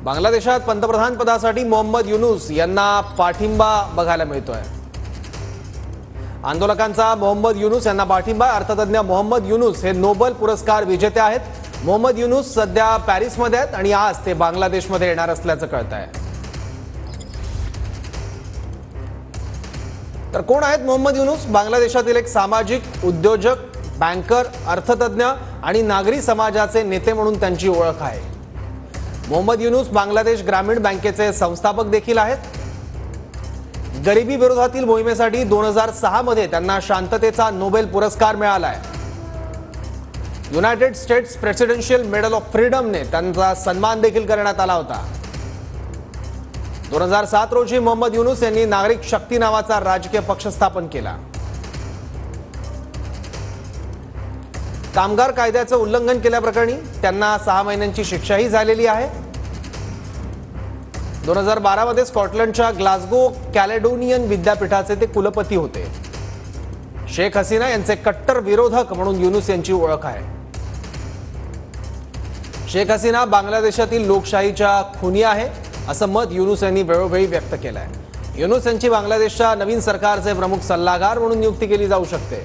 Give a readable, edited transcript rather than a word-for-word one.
बांगलादेशात पंतप्रधान पदासाठी मोहम्मद युनूस यांना पाठिंबा बघायला मिळतोय। आंदोलकांचा मोहम्मद युनूस यांना पाठिंबा। अर्थतज्ञ मोहम्मद युनूस हे नोबेल पुरस्कार विजेते आहेत। मोहम्मद युनूस सध्या पॅरिसमध्ये आहेत आणि आज ते बांगलादेशमध्ये येणार असल्याचं कळतंय। तर कोण आहेत मोहम्मद युनूस? बांगलादेशातील एक सामाजिक उद्योजक, बँकर, अर्थतज्ञ आणि नागरी समाजाचे नेते म्हणून त्यांची ओळख आहे। मोहम्मद युनूस बांगलादेश ग्रामीण बँकेचे संस्थापक देखील आहेत। गरिबी विरोधातील मोहिमेसाठी 2006 मध्ये त्यांना शांततेचा नोबेल पुरस्कार मिळाला आहे। United States presidential medal of फ्रीडमने त्यांचा सन्मान देखील करण्यात आला होता। 2007 रोजी मोहम्मद युनूस यांनी नागरिक शक्ती नावाचा राजकीय पक्ष स्थापन केला। कामगार कायद्याचं उल्लंघन केल्याप्रकरणी त्यांना 6 महिन्यांची शिक्षाही झालेली आहे। 2012 मध्ये स्कॉटलंडच्या ग्लासगो कॅलेडोनियन विद्यापीठाचे ते कुलपती होते। शेख हसीना यांचे कट्टर विरोधक म्हणून युनूस यांची ओळख आहे। शेख हसीना बांगलादेशातील लोकशाहीच्या खुनी आहे असं मत युनूस यांनी वेळोवेळी व्यक्त केलं आहे। युनूस यांची बांगलादेशच्या नवीन सरकारचे प्रमुख सल्लागार म्हणून नियुक्ती केली जाऊ शकते।